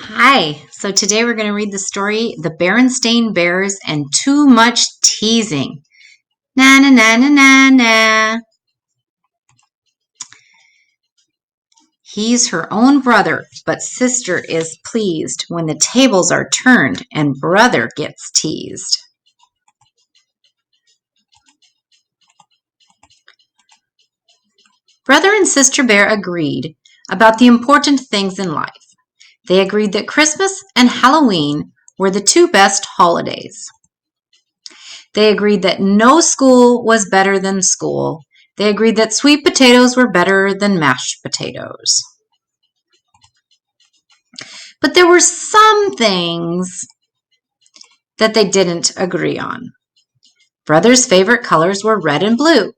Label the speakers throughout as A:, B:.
A: Hi, so today we're going to read the story The Berenstain Bears and Too Much Teasing. Na na na na na na. He's her own brother, but sister is pleased when the tables are turned and brother gets teased. Brother and sister bear agreed about the important things in life. They agreed that Christmas and Halloween were the two best holidays. They agreed that no school was better than school. They agreed that sweet potatoes were better than mashed potatoes. But there were some things that they didn't agree on. Brother's favorite colors were red and blue.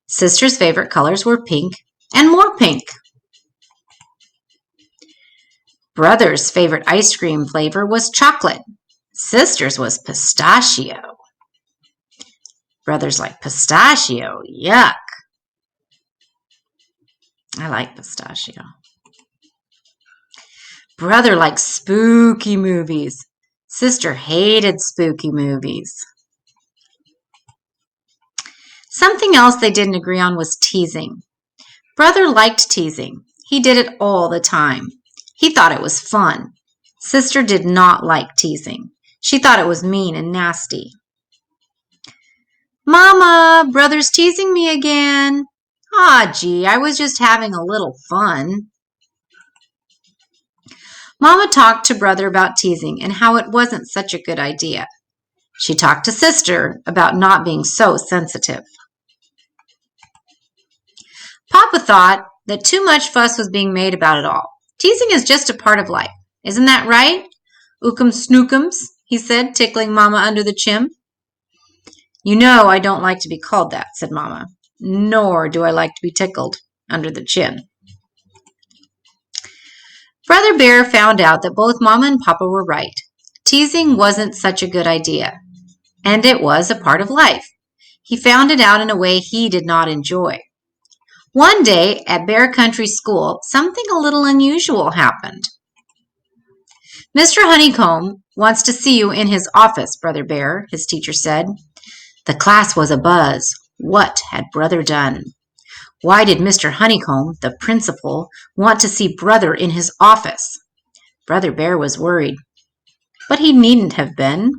A: Sister's favorite colors were pink and more pink. Brother's favorite ice cream flavor was chocolate. Sister's was pistachio. Brother's like pistachio. Yuck. I like pistachio. Brother liked spooky movies. Sister hated spooky movies. Something else they didn't agree on was teasing. Brother liked teasing. He did it all the time. He thought it was fun. Sister did not like teasing. She thought it was mean and nasty. Mama, brother's teasing me again. Aw, gee, I was just having a little fun. Mama talked to brother about teasing and how it wasn't such a good idea. She talked to sister about not being so sensitive. Papa thought that too much fuss was being made about it all. Teasing is just a part of life. Isn't that right? Ookums snookums, he said, tickling Mama under the chin. You know I don't like to be called that, said Mama. Nor do I like to be tickled under the chin. Brother Bear found out that both Mama and Papa were right. Teasing wasn't such a good idea, and it was a part of life. He found it out in a way he did not enjoy. One day at Bear Country School, something a little unusual happened. Mr. Honeycomb wants to see you in his office, Brother Bear, his teacher said. The class was abuzz. What had Brother done? Why did Mr. Honeycomb, the principal, want to see Brother in his office? Brother Bear was worried, but he needn't have been.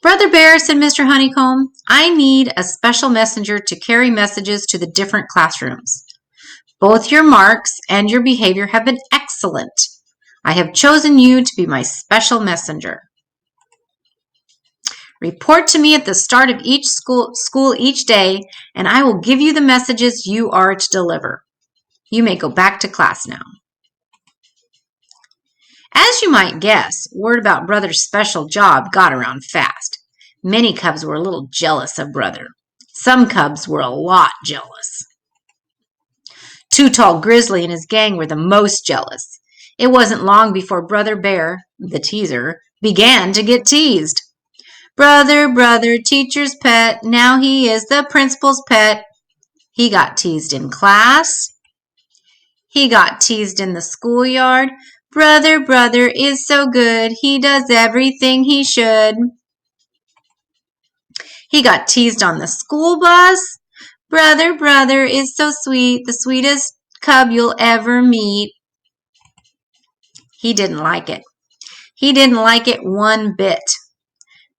A: Brother Bear, said Mr. Honeycomb, I need a special messenger to carry messages to the different classrooms. Both your marks and your behavior have been excellent. I have chosen you to be my special messenger. Report to me at the start of each school each day, and I will give you the messages you are to deliver. You may go back to class now. As you might guess, word about Brother's special job got around fast. Many cubs were a little jealous of Brother. Some cubs were a lot jealous. Too Tall Grizzly and his gang were the most jealous. It wasn't long before Brother Bear, the teaser, began to get teased. Brother, teacher's pet, now he is the principal's pet. He got teased in class. He got teased in the schoolyard. Brother is so good, he does everything he should. He got teased on the school bus. Brother is so sweet, the sweetest cub you'll ever meet. He didn't like it. He didn't like it one bit.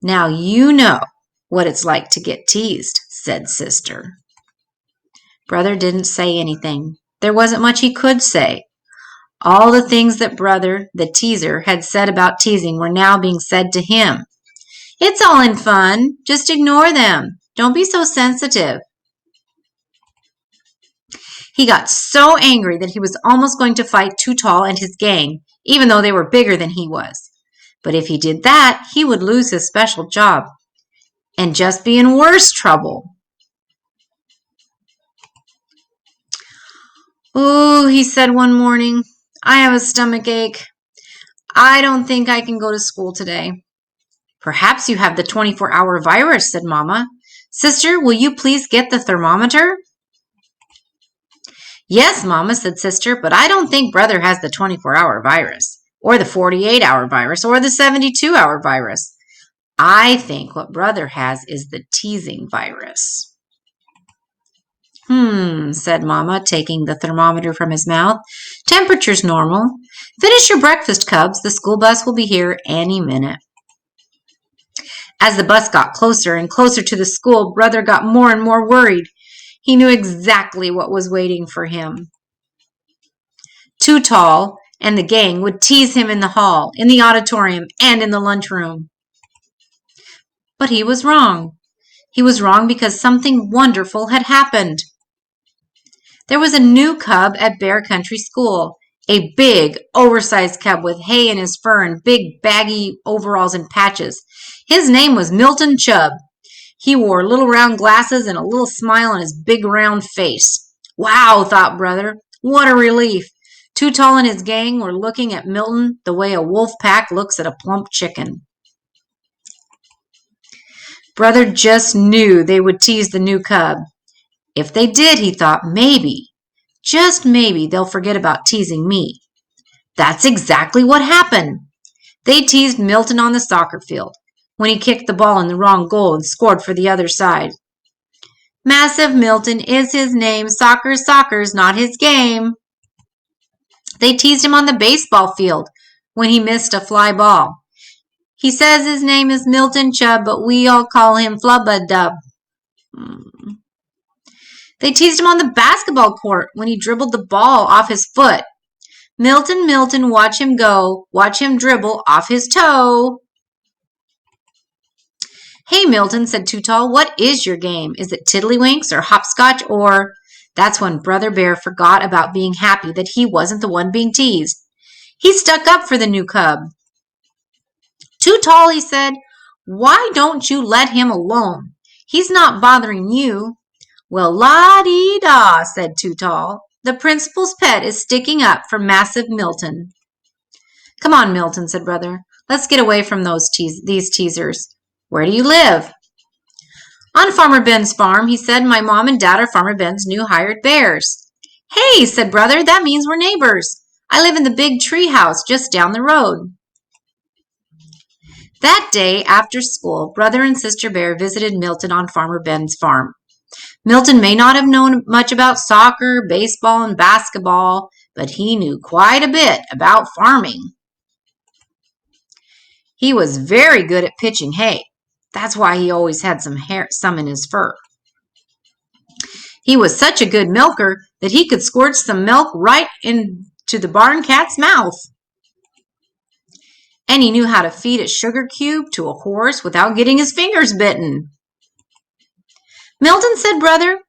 A: Now you know what it's like to get teased, said Sister. Brother didn't say anything. There wasn't much he could say. All the things that Brother, the teaser, had said about teasing were now being said to him. It's all in fun. Just ignore them. Don't be so sensitive. He got so angry that he was almost going to fight Too Tall and his gang, even though they were bigger than he was. But if he did that, he would lose his special job and just be in worse trouble. "Oh," he said one morning, "I have a stomach ache. I don't think I can go to school today." "Perhaps you have the 24-hour virus," said Mama. "Sister, will you please get the thermometer?" Yes, Mama, said Sister, but I don't think Brother has the 24-hour virus, or the 48-hour virus, or the 72-hour virus. I think what Brother has is the teasing virus. Said Mama, taking the thermometer from his mouth. Temperature's normal. Finish your breakfast, Cubs. The school bus will be here any minute. As the bus got closer and closer to the school, Brother got more and more worried. He knew exactly what was waiting for him. Too Tall and the gang would tease him in the hall, in the auditorium, and in the lunchroom. But he was wrong. He was wrong because something wonderful had happened. There was a new cub at Bear Country School, a big, oversized cub with hay in his fur and big, baggy overalls and patches. His name was Milton Chubb. He wore little round glasses and a little smile on his big round face. Wow, thought Brother. What a relief. Too Tall and his gang were looking at Milton the way a wolf pack looks at a plump chicken. Brother just knew they would tease the new cub. If they did, he thought, maybe, just maybe, they'll forget about teasing me. That's exactly what happened. They teased Milton on the soccer field when he kicked the ball in the wrong goal and scored for the other side. Massive Milton is his name. Soccer's not his game. They teased him on the baseball field when he missed a fly ball. He says his name is Milton Chubb, but we all call him Flubba-Dub. They teased him on the basketball court when he dribbled the ball off his foot. Milton, Milton, watch him go. Watch him dribble off his toe. Hey, Milton, said Too Tall, what is your game? Is it tiddlywinks or hopscotch or... That's when Brother Bear forgot about being happy that he wasn't the one being teased. He stuck up for the new cub. Too Tall, he said, why don't you let him alone? He's not bothering you. Well, la-dee-da, said Too Tall. The principal's pet is sticking up for Massive Milton. Come on, Milton, said Brother. Let's get away from these teasers. Where do you live? On Farmer Ben's farm, he said. My mom and dad are Farmer Ben's new hired bears. Hey, said Brother, that means we're neighbors. I live in the big tree house just down the road. That day, after school, Brother and Sister Bear visited Milton on Farmer Ben's farm. Milton may not have known much about soccer, baseball, and basketball, but he knew quite a bit about farming. He was very good at pitching hay. That's why he always had some in his fur. He was such a good milker that he could squirt some milk right into the barn cat's mouth. And he knew how to feed a sugar cube to a horse without getting his fingers bitten. Milton, said Brother,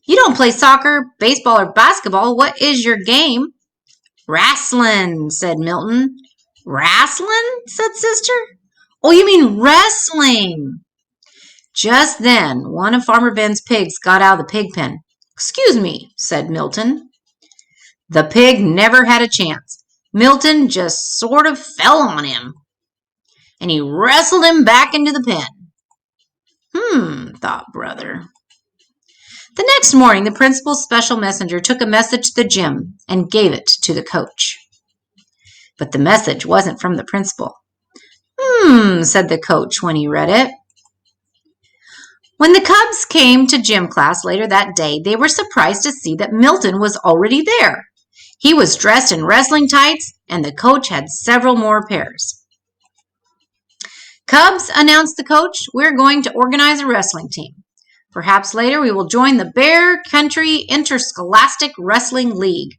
A: you don't play soccer, baseball, or basketball. What is your game? Wrastlin', said Milton. Wrastlin', said Sister. Oh, you mean wrestling. Just then, one of Farmer Ben's pigs got out of the pig pen. Excuse me, said Milton. The pig never had a chance. Milton just sort of fell on him, and he wrestled him back into the pen. Thought Brother. The next morning, the principal's special messenger took a message to the gym and gave it to the coach. But the message wasn't from the principal. Said the coach when he read it. When the Cubs came to gym class later that day, they were surprised to see that Milton was already there. He was dressed in wrestling tights, and the coach had several more pairs. Cubs, announced the coach, we're going to organize a wrestling team. Perhaps later we will join the Bear Country Interscholastic Wrestling League.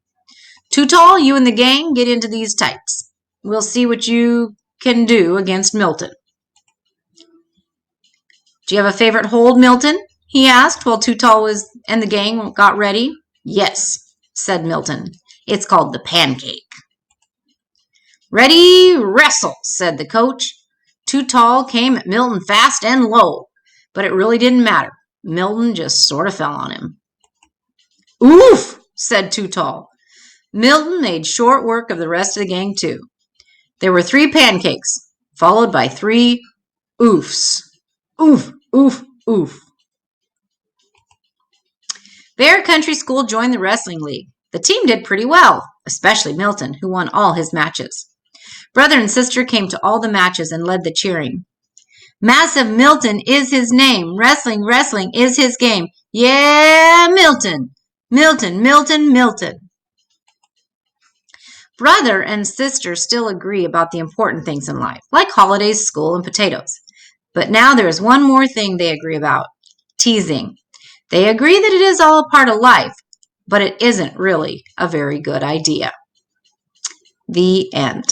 A: Too Tall, you and the gang get into these tights. We'll see what you can do against Milton. Do you have a favorite hold, Milton? He asked while Too Tall and the gang got ready. Yes, said Milton. It's called the pancake. Ready, wrestle, said the coach. Too Tall came at Milton fast and low, but it really didn't matter. Milton just sort of fell on him. Oof, said Too Tall. Milton made short work of the rest of the gang, too. There were 3 pancakes, followed by 3 oofs. Oof, oof, oof. Bear Country School joined the wrestling league. The team did pretty well, especially Milton, who won all his matches. Brother and sister came to all the matches and led the cheering. Massive Milton is his name. Wrestling, wrestling is his game. Yeah, Milton. Milton, Milton, Milton. Brother and sister still agree about the important things in life, like holidays, school, and potatoes. But now there is one more thing they agree about: teasing. They agree that it is all a part of life, but it isn't really a very good idea. The end.